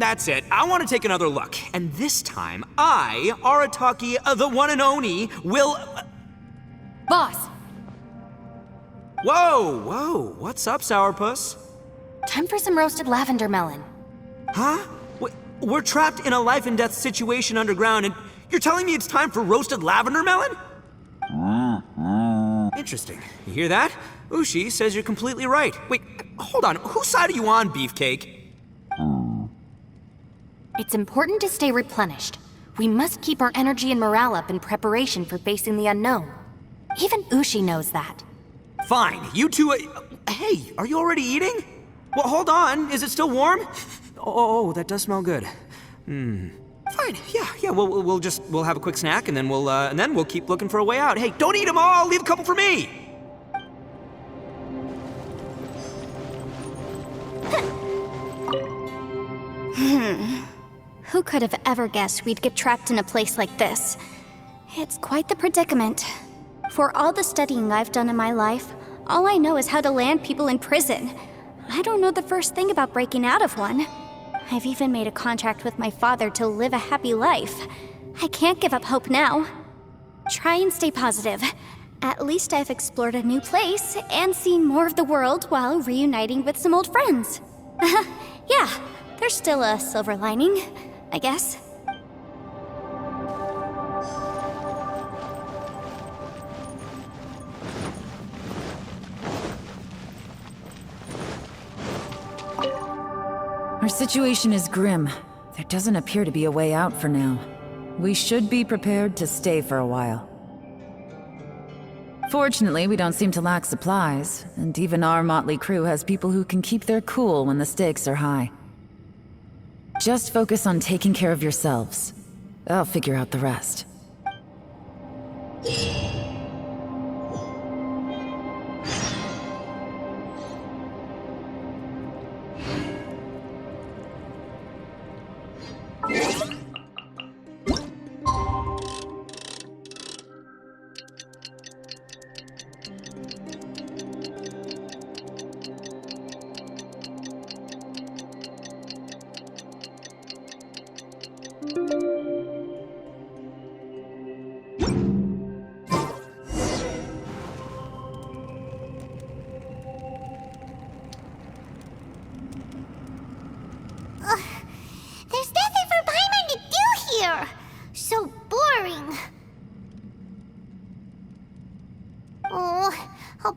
that's it. I want to take another look. And this time, I, Arataki, the one and only, will... Boss! Whoa, what's up, Sourpuss? Time for some roasted lavender melon. Huh? We're trapped in a life and death situation underground, and you're telling me it's time for roasted lavender melon? Interesting. You hear that? Ushi says you're completely right. Wait, hold on. Whose side are you on, Beefcake? It's important to stay replenished. We must keep our energy and morale up in preparation for facing the unknown. Even Ushi knows that. Fine, you two... hey, are you already eating? Well, hold on. Is it still warm? Oh, that does smell good. Fine, yeah, we'll have a quick snack, and then we'll keep looking for a way out. Hey, don't eat them all! Leave a couple for me! Who could have ever guessed we'd get trapped in a place like this? It's quite the predicament. For all the studying I've done in my life, all I know is how to land people in prison. I don't know the first thing about breaking out of one. I've even made a contract with my father to live a happy life. I can't give up hope now. Try and stay positive. At least I've explored a new place and seen more of the world while reuniting with some old friends. Yeah, there's still a silver lining, I guess. Our situation is grim. There doesn't appear to be a way out for now. We should be prepared to stay for a while. Fortunately, we don't seem to lack supplies, and even our motley crew has people who can keep their cool when the stakes are high. Just focus on taking care of yourselves. I'll figure out the rest.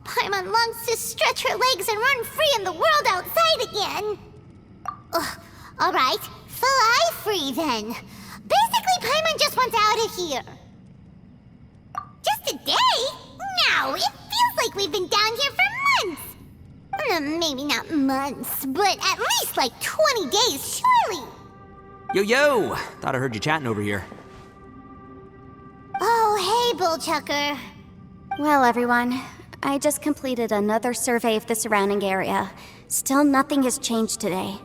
Paimon longs to stretch her legs and run free in the world outside again. Alright, fly free then. Basically, Paimon just wants out of here. Just a day? No, it feels like we've been down here for months. Maybe not months, but at least like 20 days, surely. Yo! Thought I heard you chatting over here. Oh, hey, Bullchucker. Well, everyone, I just completed another survey of the surrounding area. Still nothing has changed today.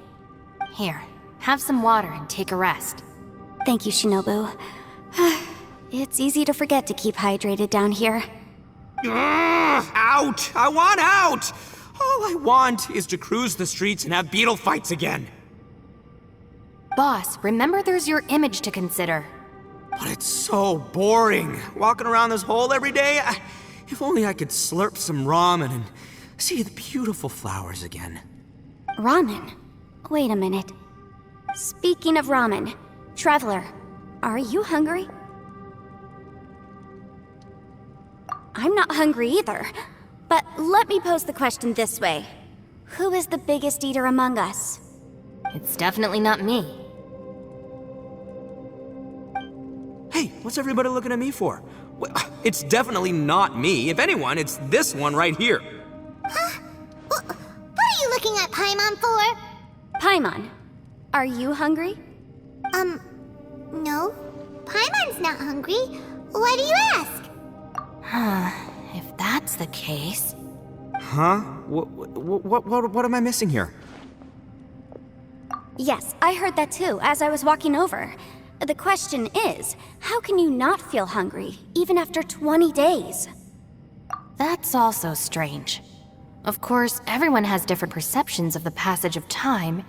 Here, have some water and take a rest. Thank you, Shinobu. It's easy to forget to keep hydrated down here. Out! I want out! All I want is to cruise the streets and have beetle fights again. Boss, remember there's your image to consider. But it's so boring, walking around this hole every day. If only I could slurp some ramen and see the beautiful flowers again. Ramen? Wait a minute. Speaking of ramen, Traveller, are you hungry? I'm not hungry either, but let me pose the question this way. Who is the biggest eater among us? It's definitely not me. Hey, what's everybody looking at me for? Well, it's definitely not me. If anyone, it's this one right here. Huh? What are you looking at Paimon for? Paimon, are you hungry? No. Paimon's not hungry. Why do you ask? If that's the case... Huh? What am I missing here? Yes, I heard that too, as I was walking over. The question is, how can you not feel hungry, even after 20 days? That's also strange. Of course, everyone has different perceptions of the passage of time,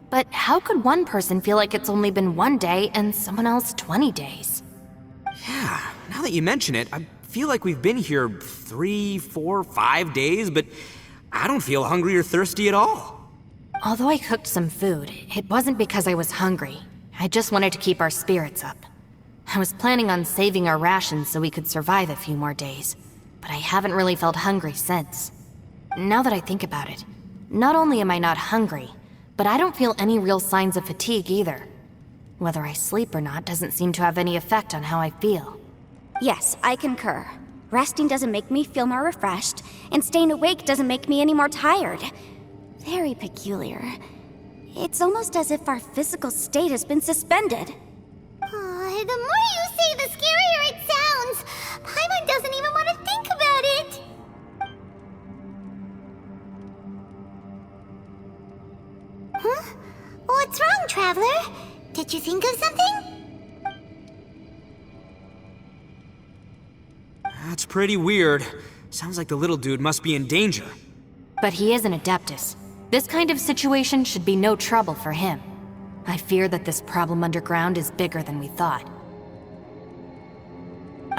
But how could one person feel like it's only been 1 day and someone else 20 days? Yeah, now that you mention it, I feel like we've been here 3, 4, 5 days, but I don't feel hungry or thirsty at all. Although I cooked some food, it wasn't because I was hungry. I just wanted to keep our spirits up. I was planning on saving our rations so we could survive a few more days, but I haven't really felt hungry since. Now that I think about it, not only am I not hungry, but I don't feel any real signs of fatigue either. Whether I sleep or not doesn't seem to have any effect on how I feel. Yes, I concur. Resting doesn't make me feel more refreshed, and staying awake doesn't make me any more tired. Very peculiar. It's almost as if our physical state has been suspended. The more you say, the scarier it sounds. Paimon doesn't even want to think about it. Huh? What's wrong, Traveler? Did you think of something? That's pretty weird. Sounds like the little dude must be in danger. But he is an Adeptus. This kind of situation should be no trouble for him. I fear that this problem underground is bigger than we thought.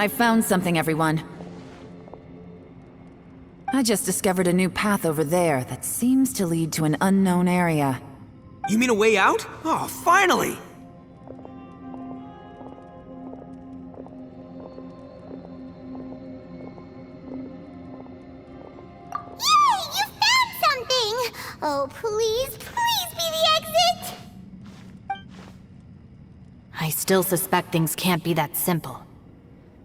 I found something, everyone. I just discovered a new path over there that seems to lead to an unknown area. You mean a way out? Oh, finally! Yay! You found something! Oh, please, please be the exit! I still suspect things can't be that simple.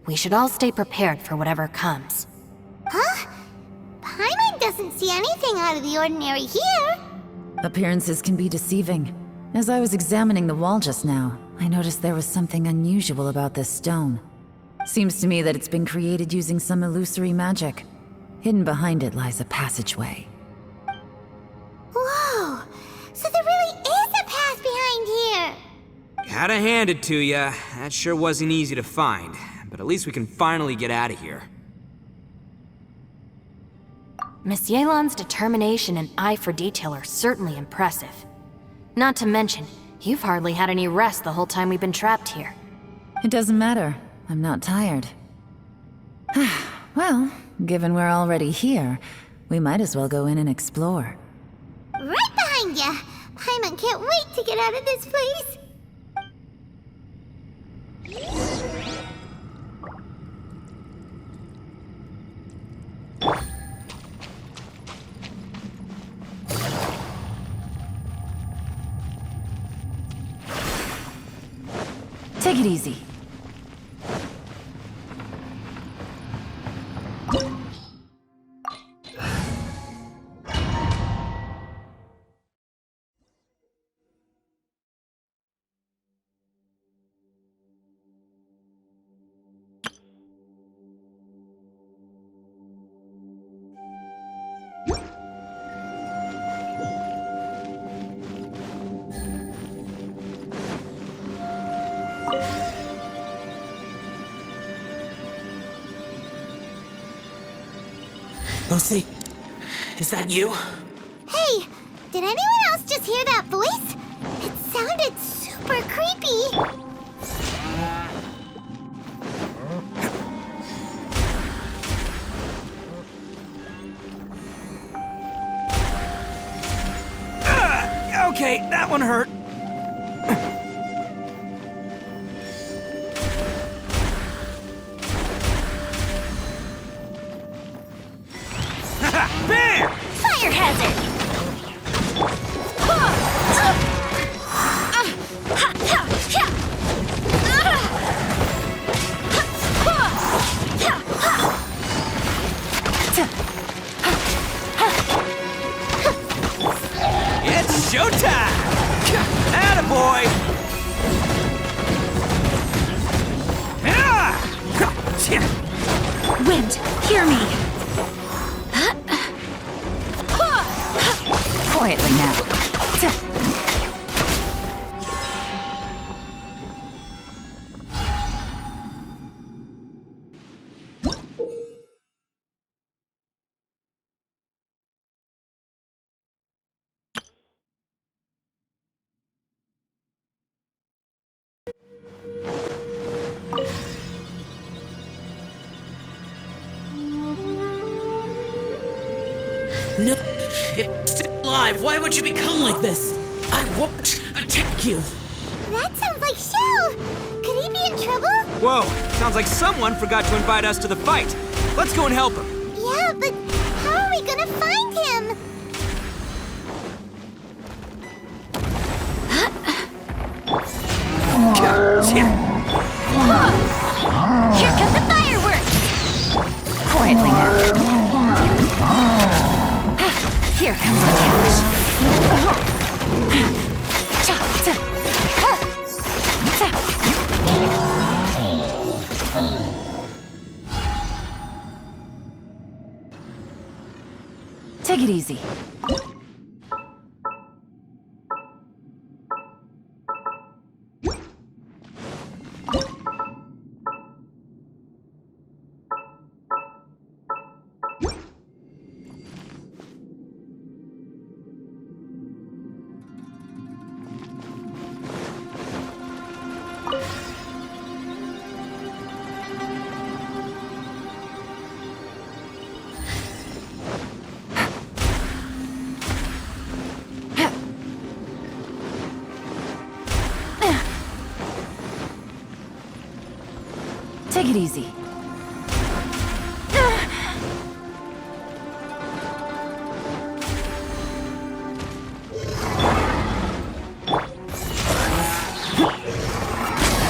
We should all stay prepared for whatever comes. Huh? Paimon doesn't see anything out of the ordinary here. Appearances can be deceiving. As I was examining the wall just now, I noticed there was something unusual about this stone. Seems to me that it's been created using some illusory magic. Hidden behind it lies a passageway. Whoa! So there really is a path behind here! Gotta hand it to ya. That sure wasn't easy to find. But at least we can finally get out of here. Miss Yelan's determination and eye for detail are certainly impressive. Not to mention, you've hardly had any rest the whole time we've been trapped here. It doesn't matter. I'm not tired. Well, given we're already here, we might as well go in and explore. Right behind ya! Paimon can't wait to get out of this place! Take it easy. Lucy, is that you? Hey, did anyone else just hear that voice? It sounded super creepy. Okay, that one hurt. Bam! Fire hazard! It's showtime! Attaboy! Wind, hear me! Quietly now. No, it's still alive. Why would you become like this? I won't attack you. That sounds like Xiao. Could he be in trouble? Whoa, sounds like someone forgot to invite us to the fight. Let's go and help him. Yeah, but how are we gonna find him? Here come the fireworks! Quietly now. Here comes the catch. Take it easy. Take it easy.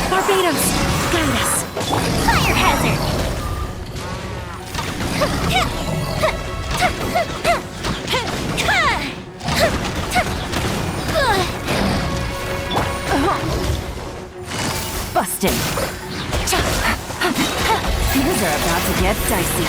Barbados! Guide us! Fire hazard! Busted! Things are about to get dicey.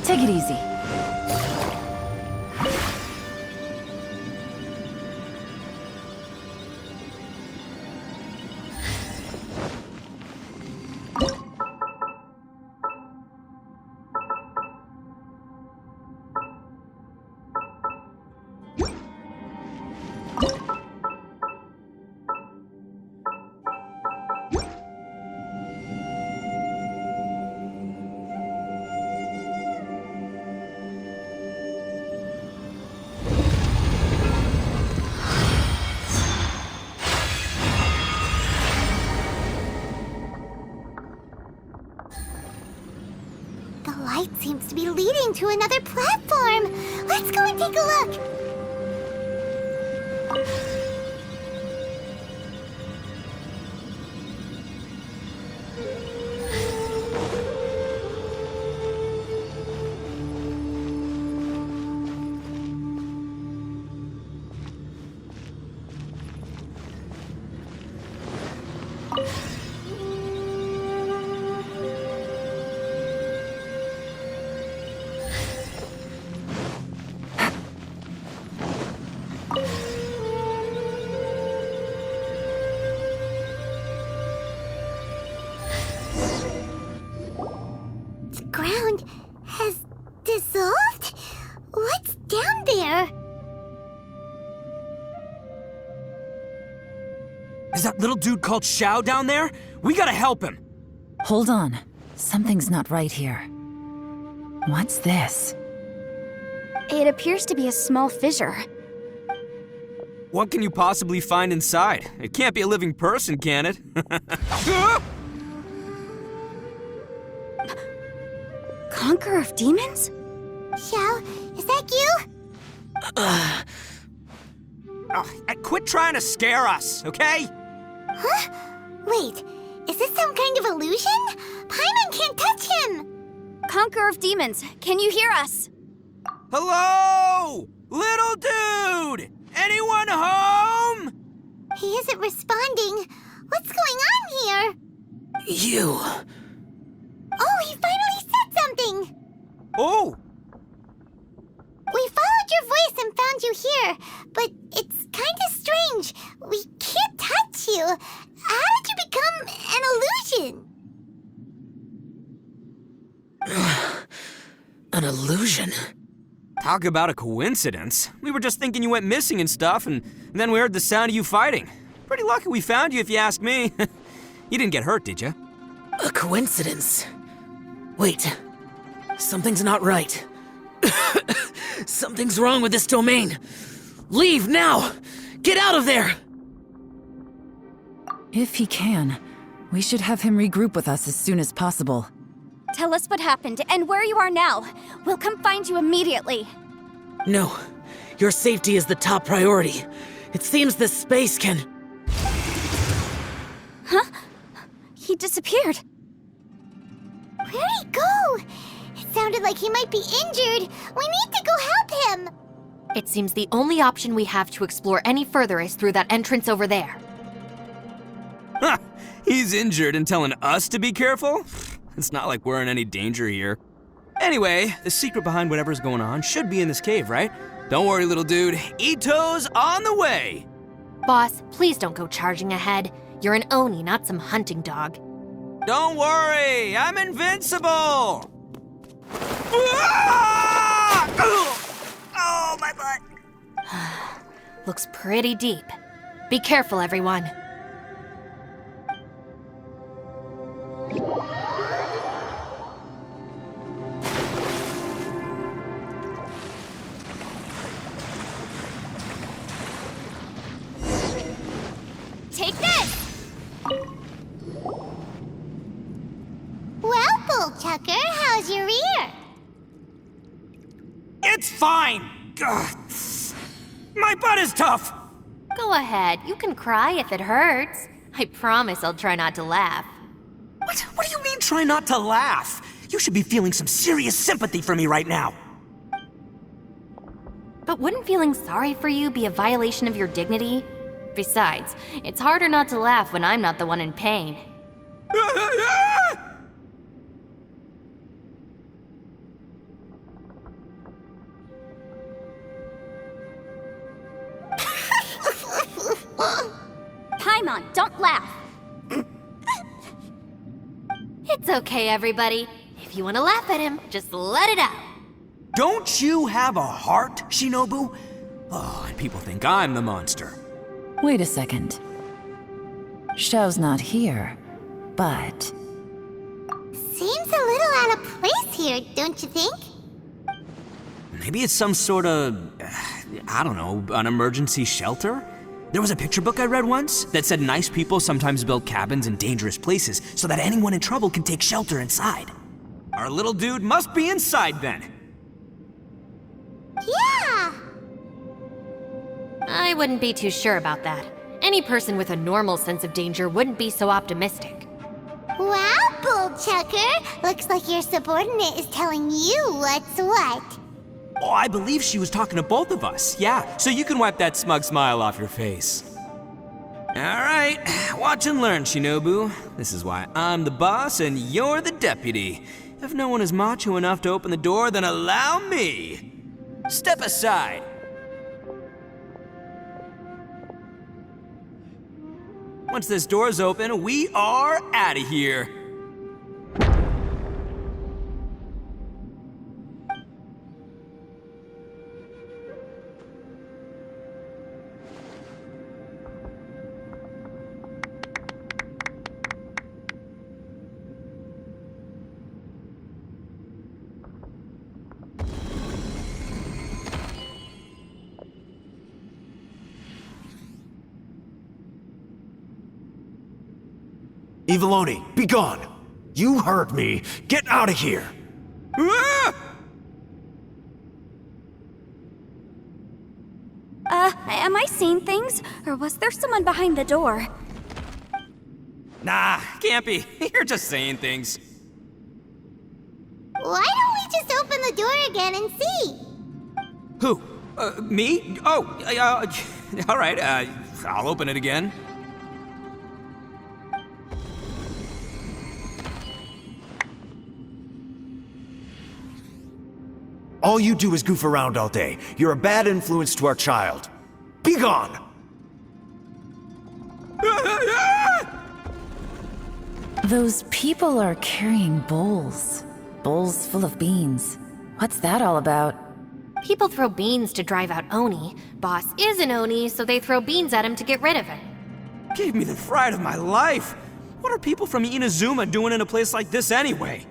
Take it easy. The light seems to be leading to another platform. Let's go and take a look. The ground has dissolved? What's down there? Is that little dude called Xiao down there? We gotta help him. Hold on. Something's not right here. What's this? It appears to be a small fissure. What can you possibly find inside? It can't be a living person, can it? Conqueror of demons? Xiao, is that you? Quit trying to scare us, okay? Huh? Wait, is this some kind of illusion? Paimon can't touch him! Conqueror of demons, can you hear us? Hello? Little dude! Anyone home? He isn't responding. What's going on here? You. Oh, he finally said something! Oh! We followed your voice and found you here, but it's kinda strange. We can't touch you. How did you become an illusion? An illusion? Talk about a coincidence. We were just thinking you went missing and stuff, and then we heard the sound of you fighting. Pretty lucky we found you, if you ask me. You didn't get hurt, did you? A coincidence? Wait. Something's not right. Something's wrong with this domain. Leave now! Get out of there! If he can, we should have him regroup with us as soon as possible. Tell us what happened and where you are now. We'll come find you immediately. No. Your safety is the top priority. It seems this space can... Huh? He disappeared. Where'd he go? It sounded like he might be injured. We need to go help him. It seems the only option we have to explore any further is through that entrance over there. Ha! He's injured and telling us to be careful? It's not like we're in any danger here. Anyway, the secret behind whatever's going on should be in this cave, right? Don't worry, little dude. Itto's on the way! Boss, please don't go charging ahead. You're an Oni, not some hunting dog. Don't worry, I'm invincible! Ah! Oh, my butt! Looks pretty deep. Be careful, everyone. Take this! Well, Bullchucker, how's your ear? It's fine! Ugh. My butt is tough! Go ahead, you can cry if it hurts. I promise I'll try not to laugh. What do you mean, try not to laugh? You should be feeling some serious sympathy for me right now. But wouldn't feeling sorry for you be a violation of your dignity? Besides, it's harder not to laugh when I'm not the one in pain. Paimon, don't laugh. It's okay, everybody. If you want to laugh at him, just let it out. Don't you have a heart, Shinobu? Oh, and people think I'm the monster. Wait a second. Xiao's not here, but... Seems a little out of place here, don't you think? Maybe it's some sort of, I don't know, an emergency shelter? There was a picture book I read once that said nice people sometimes build cabins in dangerous places so that anyone in trouble can take shelter inside. Our little dude must be inside then. Yeah! I wouldn't be too sure about that. Any person with a normal sense of danger wouldn't be so optimistic. Wow, Bullchucker! Looks like your subordinate is telling you what's what. Oh, I believe she was talking to both of us. Yeah, so you can wipe that smug smile off your face. All right, watch and learn, Shinobu. This is why I'm the boss and you're the deputy. If no one is macho enough to open the door, then allow me. Step aside. Once this door's open, we are out of here. Eviloni, be gone! You heard me! Get out of here! Ah! Am I seeing things? Or was there someone behind the door? Nah, can't be. You're just saying things. Why don't we just open the door again and see? Who? Me? Oh, all right, I'll open it again. All you do is goof around all day. You're a bad influence to our child. Be gone! Those people are carrying bowls. Bowls full of beans. What's that all about? People throw beans to drive out Oni. Boss is an Oni, so they throw beans at him to get rid of him. Gave me the fright of my life. What are people from Inazuma doing in a place like this anyway?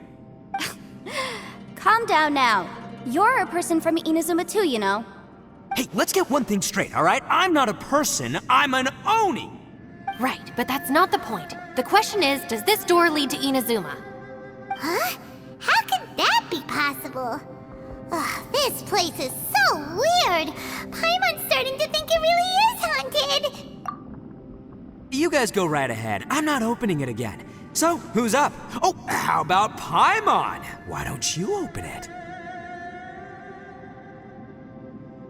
Calm down now. You're a person from Inazuma too, you know. Hey, let's get one thing straight, all right? I'm not a person, I'm an Oni! Right, but that's not the point. The question is, does this door lead to Inazuma? Huh? How could that be possible? Ugh, this place is so weird. Paimon's starting to think it really is haunted. You guys go right ahead. I'm not opening it again. So, who's up? Oh, how about Paimon? Why don't you open it?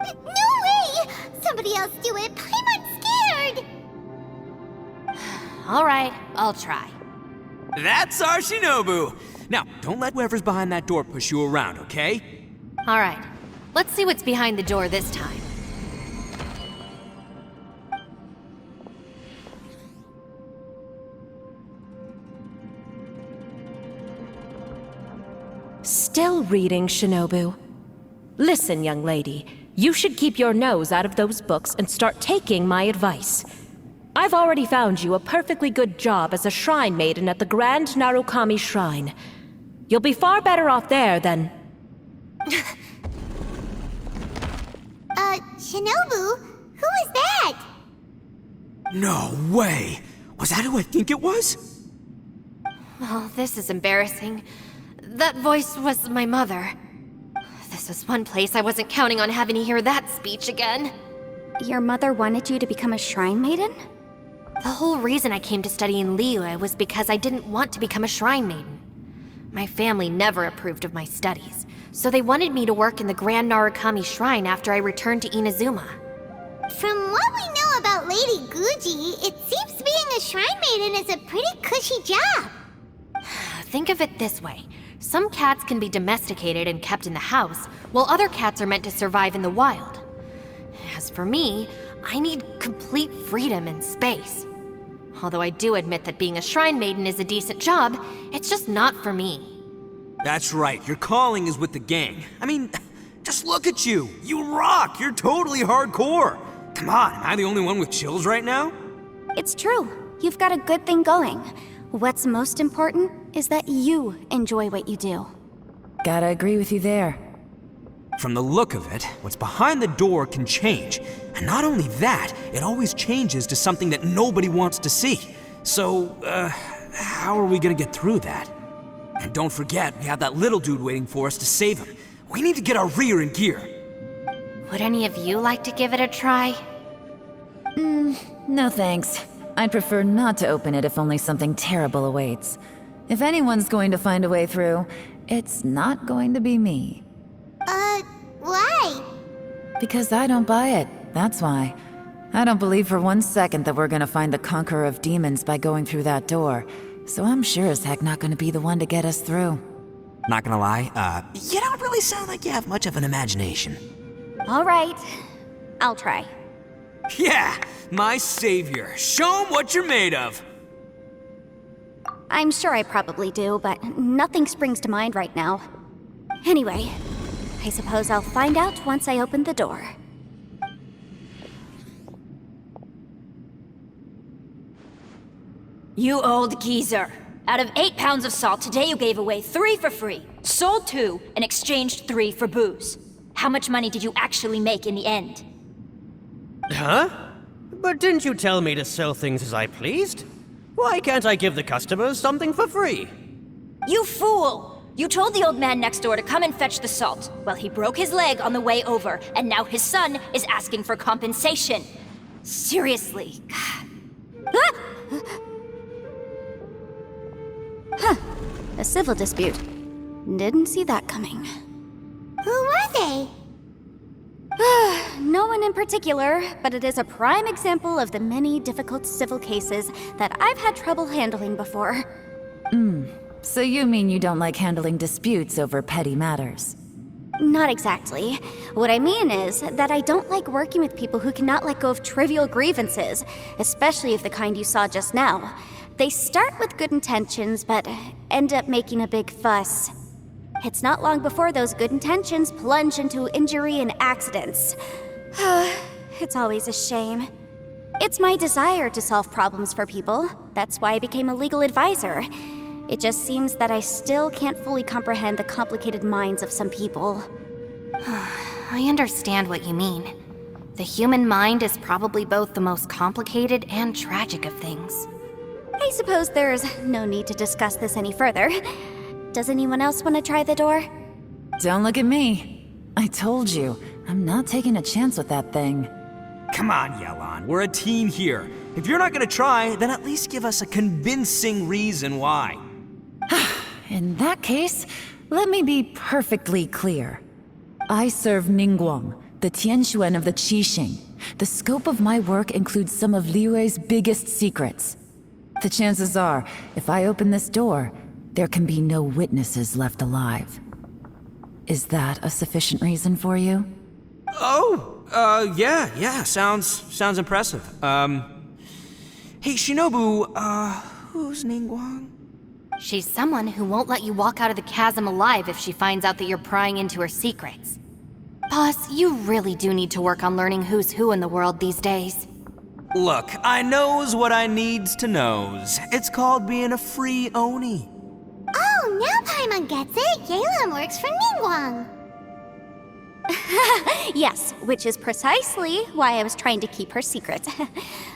No way! Somebody else do it. Paimon's scared. All right, I'll try. That's our Shinobu! Now, don't let whoever's behind that door push you around, okay? All right, let's see what's behind the door this time. Still reading, Shinobu. Listen, young lady. You should keep your nose out of those books and start taking my advice. I've already found you a perfectly good job as a shrine maiden at the Grand Narukami Shrine. You'll be far better off there than... Shinobu? Who is that? No way! Was that who I think it was? Oh, this is embarrassing. That voice was my mother. This was one place I wasn't counting on having to hear that speech again. Your mother wanted you to become a shrine maiden? The whole reason I came to study in Liyue was because I didn't want to become a shrine maiden. My family never approved of my studies, so they wanted me to work in the Grand Narukami Shrine after I returned to Inazuma. From what we know about Lady Guji, it seems being a shrine maiden is a pretty cushy job. Think of it this way. Some cats can be domesticated and kept in the house, while other cats are meant to survive in the wild. As for me, I need complete freedom and space. Although I do admit that being a shrine maiden is a decent job, it's just not for me. That's right, your calling is with the gang. I mean, just look at you. You rock, you're totally hardcore. Come on, am I the only one with chills right now? It's true. You've got a good thing going. What's most important is that you enjoy what you do. Gotta agree with you there. From the look of it, what's behind the door can change. And not only that, it always changes to something that nobody wants to see. So, how are we gonna get through that? And don't forget, we have that little dude waiting for us to save him. We need to get our rear in gear. Would any of you like to give it a try? No thanks. I'd prefer not to open it if only something terrible awaits. If anyone's going to find a way through, it's not going to be me. Why? Because I don't buy it, that's why. I don't believe for 1 second that we're gonna find the Conqueror of Demons by going through that door. So I'm sure as heck not gonna be the one to get us through. Not gonna lie, you don't really sound like you have much of an imagination. All right. I'll try. Yeah, my savior. Show him what you're made of. I'm sure I probably do, but nothing springs to mind right now. Anyway, I suppose I'll find out once I open the door. You old geezer. Out of 8 pounds of salt, today you gave away 3 for free, sold 2, and exchanged 3 for booze. How much money did you actually make in the end? Huh? But didn't you tell me to sell things as I pleased? Why can't I give the customers something for free? You fool! You told the old man next door to come and fetch the salt. Well, he broke his leg on the way over, and now his son is asking for compensation. Seriously. A civil dispute. Didn't see that coming. Who were they? No one in particular, but it is a prime example of the many difficult civil cases that I've had trouble handling before. So you mean you don't like handling disputes over petty matters? Not exactly. What I mean is that I don't like working with people who cannot let go of trivial grievances, especially of the kind you saw just now. They start with good intentions, but end up making a big fuss. It's not long before those good intentions plunge into injury and accidents. It's always a shame. It's my desire to solve problems for people. That's why I became a legal advisor. It just seems that I still can't fully comprehend the complicated minds of some people. I understand what you mean. The human mind is probably both the most complicated and tragic of things. I suppose there's no need to discuss this any further. Does anyone else want to try the door? Don't look at me. I told you, I'm not taking a chance with that thing. Come on, Yelan, we're a team here. If you're not gonna try, then at least give us a convincing reason why. In that case, let me be perfectly clear. I serve Ningguang, the Tianxuan of the Qixing. The scope of my work includes some of Liyue's biggest secrets. The chances are, if I open this door, there can be no witnesses left alive. Is that a sufficient reason for you? Yeah, sounds impressive. Hey, Shinobu, who's Ningguang? She's someone who won't let you walk out of the chasm alive if she finds out that you're prying into her secrets. Boss, you really do need to work on learning who's who in the world these days. Look, I knows what I needs to knows. It's called being a free Oni. Oh, now Paimon gets it. Yelan works for Ningguang. Yes, which is precisely why I was trying to keep her secret.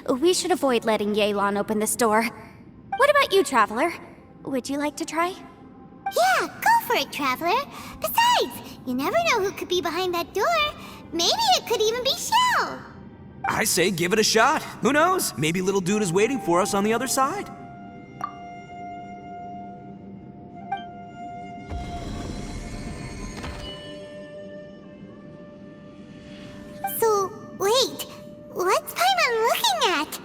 We should avoid letting Yelan open this door. What about you, Traveler? Would you like to try? Yeah, go for it, Traveler. Besides, you never know who could be behind that door. Maybe it could even be Xiao. I say give it a shot. Who knows? Maybe little dude is waiting for us on the other side. So, wait. What's Paimon looking at?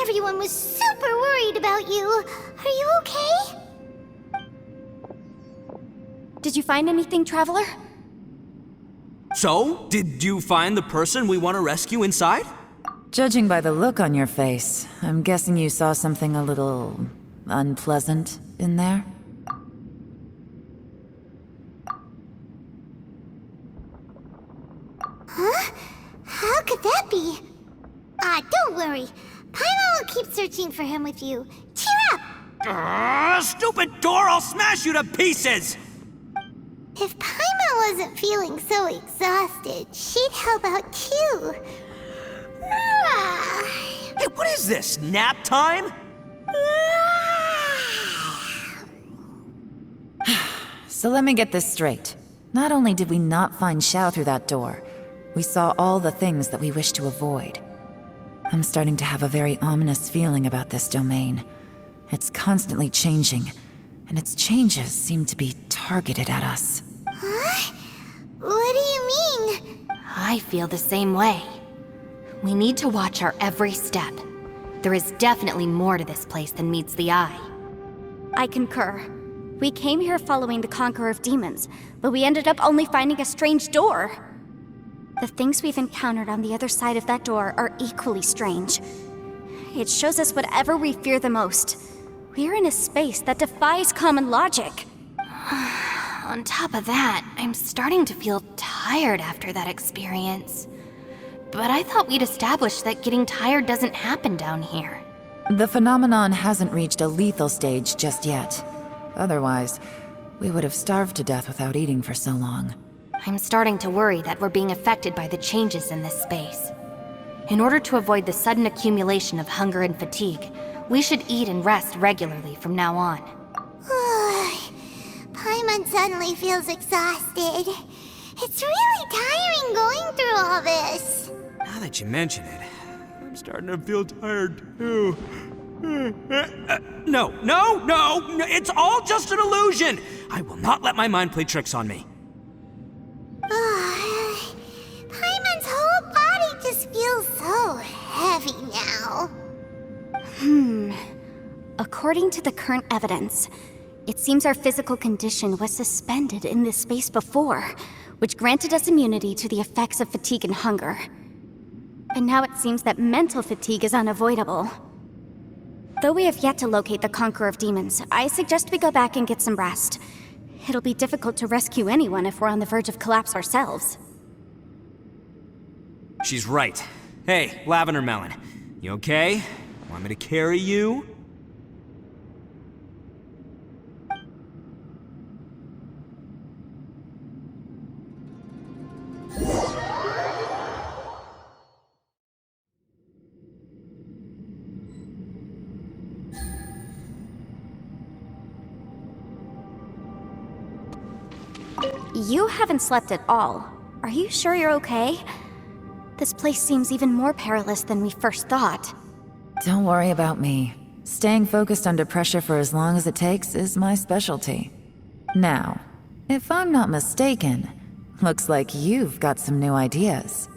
Everyone was super worried about you. Are you okay? Did you find anything, Traveler? So, did you find the person we want to rescue inside? Judging by the look on your face, I'm guessing you saw something a little unpleasant in there? Huh? How could that be? Don't worry. Paimon will keep searching for him with you. Cheer up! Stupid door! I'll smash you to pieces! If Paimon wasn't feeling so exhausted, she'd help out too. Hey, what is this? Nap time? So let me get this straight. Not only did we not find Xiao through that door, we saw all the things that we wish to avoid. I'm starting to have a very ominous feeling about this domain. It's constantly changing, and its changes seem to be targeted at us. Huh? What do you mean? I feel the same way. We need to watch our every step. There is definitely more to this place than meets the eye. I concur. We came here following the Conqueror of Demons, but we ended up only finding a strange door. The things we've encountered on the other side of that door are equally strange. It shows us whatever we fear the most. We're in a space that defies common logic. On top of that, I'm starting to feel tired after that experience. But I thought we'd established that getting tired doesn't happen down here. The phenomenon hasn't reached a lethal stage just yet. Otherwise, we would have starved to death without eating for so long. I'm starting to worry that we're being affected by the changes in this space. In order to avoid the sudden accumulation of hunger and fatigue, we should eat and rest regularly from now on. Paimon suddenly feels exhausted. It's really tiring going through all this. Now that you mention it, I'm starting to feel tired too. No, it's all just an illusion! I will not let my mind play tricks on me. Paimon's whole body just feels so heavy now. According to the current evidence, it seems our physical condition was suspended in this space before, which granted us immunity to the effects of fatigue and hunger. But now it seems that mental fatigue is unavoidable. Though we have yet to locate the Conqueror of Demons, I suggest we go back and get some rest. It'll be difficult to rescue anyone if we're on the verge of collapse ourselves. She's right. Hey, Lavender Melon, you okay? Want me to carry you? You haven't slept at all. Are you sure you're okay? This place seems even more perilous than we first thought. Don't worry about me. Staying focused under pressure for as long as it takes is my specialty. Now, if I'm not mistaken, looks like you've got some new ideas.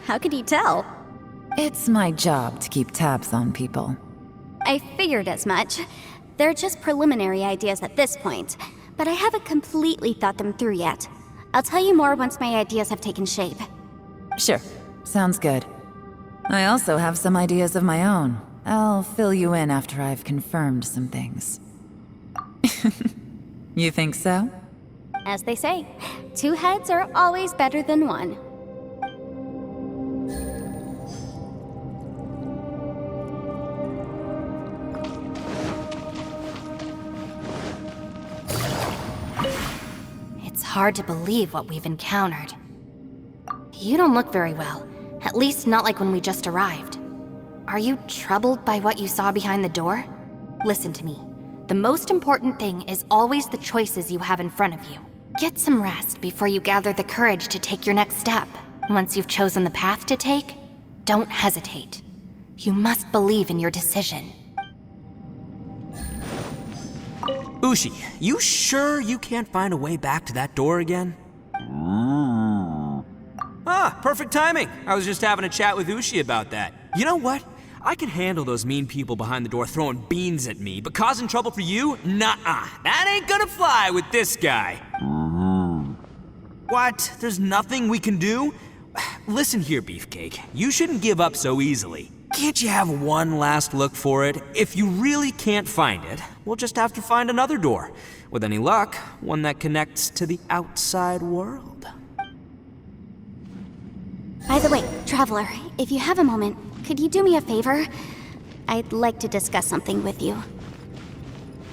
How could you tell? It's my job to keep tabs on people. I figured as much. They're just preliminary ideas at this point, but I haven't completely thought them through yet. I'll tell you more once my ideas have taken shape. Sure, sounds good. I also have some ideas of my own. I'll fill you in after I've confirmed some things. You think so? As they say, 2 heads are always better than 1. It's hard to believe what we've encountered. You don't look very well, at least not like when we just arrived. Are you troubled by what you saw behind the door? Listen to me. The most important thing is always the choices you have in front of you. Get some rest before you gather the courage to take your next step. Once you've chosen the path to take, don't hesitate. You must believe in your decision. Ushi, you sure you can't find a way back to that door again? Ah, perfect timing. I was just having a chat with Ushi about that. You know what? I can handle those mean people behind the door throwing beans at me, but causing trouble for you? Nuh-uh. That ain't gonna fly with this guy. What? There's nothing we can do? Listen here, Beefcake. You shouldn't give up so easily. Can't you have one last look for it? If you really can't find it, we'll just have to find another door. With any luck, one that connects to the outside world. By the way, Traveler, if you have a moment, could you do me a favor? I'd like to discuss something with you.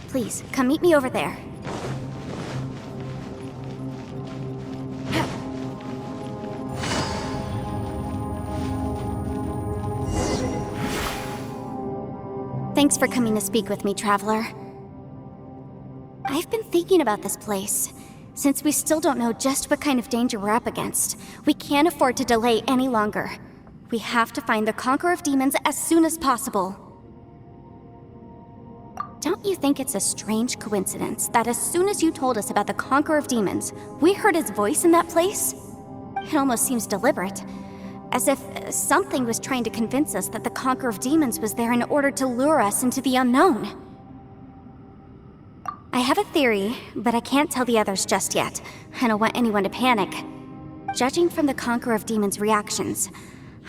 Please, come meet me over there. Thanks for coming to speak with me, Traveler. I've been thinking about this place. Since we still don't know just what kind of danger we're up against, we can't afford to delay any longer. We have to find the Conqueror of Demons as soon as possible. Don't you think it's a strange coincidence that as soon as you told us about the Conqueror of Demons, we heard his voice in that place? It almost seems deliberate. As if something was trying to convince us that the Conqueror of Demons was there in order to lure us into the unknown. I have a theory, but I can't tell the others just yet. I don't want anyone to panic. Judging from the Conqueror of Demons' reactions,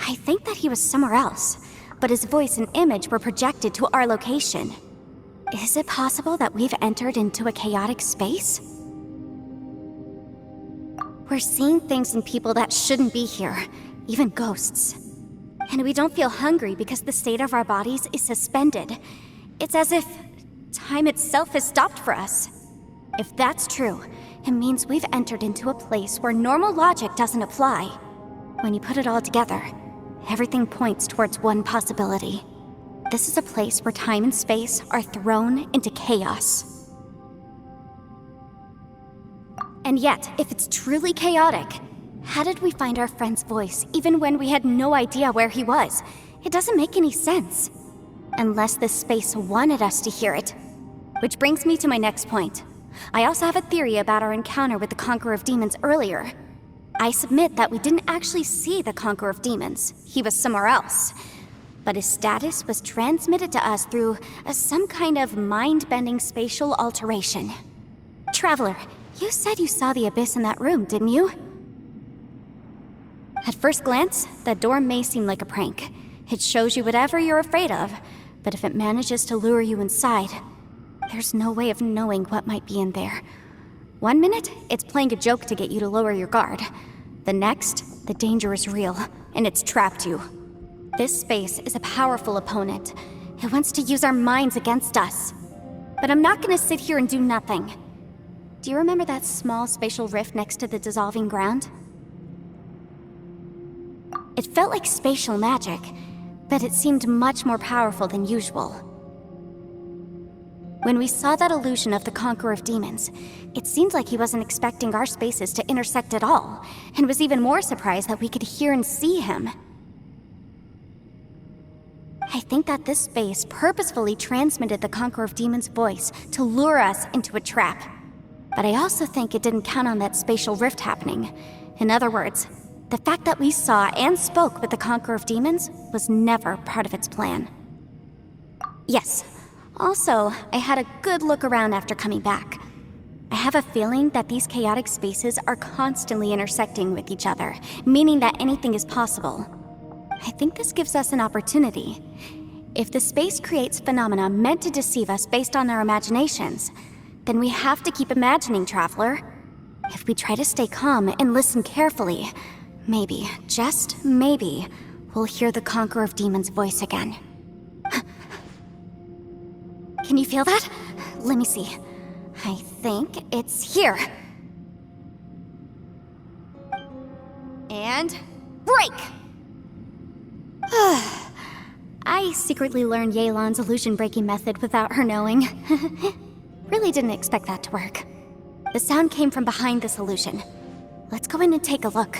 I think that he was somewhere else, but his voice and image were projected to our location. Is it possible that we've entered into a chaotic space? We're seeing things and people that shouldn't be here. even ghosts. And we don't feel hungry because the state of our bodies is suspended. It's as if time itself has stopped for us. If that's true, it means we've entered into a place where normal logic doesn't apply. When you put it all together, everything points towards one possibility. This is a place where time and space are thrown into chaos. And yet, if it's truly chaotic, how did we find our friend's voice even when we had no idea where he was? It doesn't make any sense. Unless this space wanted us to hear it. Which brings me to my next point. I also have a theory about our encounter with the Conqueror of Demons earlier. I submit that we didn't actually see the Conqueror of Demons. He was somewhere else. But his status was transmitted to us through some kind of mind-bending spatial alteration. Traveler, you said you saw the abyss in that room, didn't you? At first glance, that door may seem like a prank. It shows you whatever you're afraid of, but if it manages to lure you inside, there's no way of knowing what might be in there. One minute, it's playing a joke to get you to lower your guard. The next, the danger is real, and it's trapped you. This space is a powerful opponent. It wants to use our minds against us. But I'm not gonna sit here and do nothing. Do you remember that small spatial rift next to the dissolving ground? It felt like spatial magic, but it seemed much more powerful than usual. When we saw that illusion of the Conqueror of Demons, it seemed like he wasn't expecting our spaces to intersect at all, and was even more surprised that we could hear and see him. I think that this space purposefully transmitted the Conqueror of Demons' voice to lure us into a trap. But I also think it didn't count on that spatial rift happening. In other words, the fact that we saw and spoke with the Conqueror of Demons was never part of its plan. Yes. Also, I had a good look around after coming back. I have a feeling that these chaotic spaces are constantly intersecting with each other, meaning that anything is possible. I think this gives us an opportunity. If the space creates phenomena meant to deceive us based on our imaginations, then we have to keep imagining, Traveler. If we try to stay calm and listen carefully, maybe, just maybe, we'll hear the Conqueror of Demons' voice again. Can you feel that? Let me see. I think it's here. And break! I secretly learned Yelan's illusion-breaking method without her knowing. Really didn't expect that to work. The sound came from behind this illusion. Let's go in and take a look.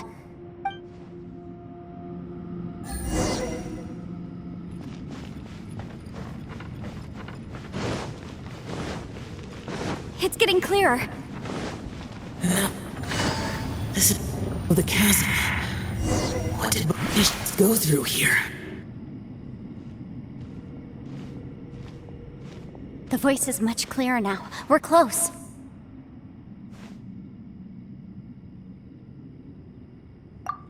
It's getting clearer. No. This is the chasm. What did we go through here? The voice is much clearer now. We're close.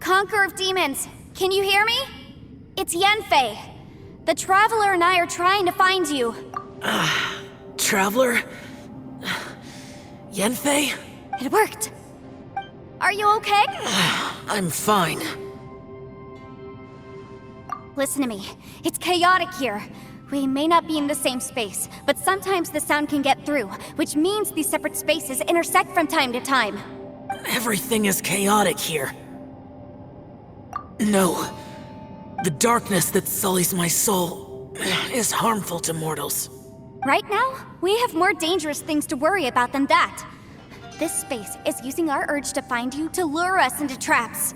Conqueror of Demons, can you hear me? It's Yanfei. The Traveler and I are trying to find you. Traveler? Yanfei? It worked. Are you okay? I'm fine. Listen to me. It's chaotic here. We may not be in the same space, but sometimes the sound can get through, which means these separate spaces intersect from time to time. Everything is chaotic here. No. The darkness that sullies my soul is harmful to mortals. Right now, we have more dangerous things to worry about than that. This space is using our urge to find you to lure us into traps.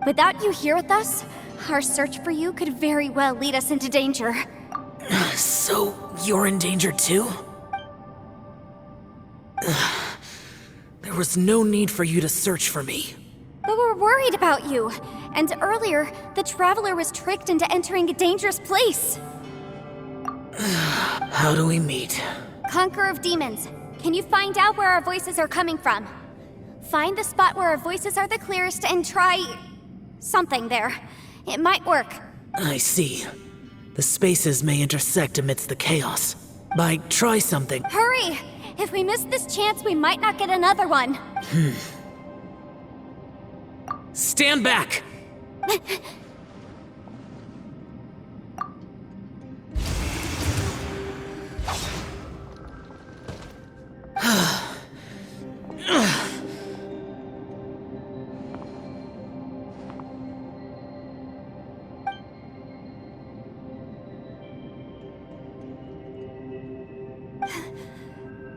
Without you here with us, our search for you could very well lead us into danger. So, you're in danger too? There was no need for you to search for me. But we're worried about you. And earlier, the Traveler was tricked into entering a dangerous place. How do we meet? Conqueror of Demons, can you find out where our voices are coming from? Find the spot where our voices are the clearest and try... something there. It might work. I see. The spaces may intersect amidst the chaos. Try something. Hurry! If we miss this chance, we might not get another one. Stand back!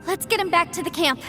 Let's get him back to the camp.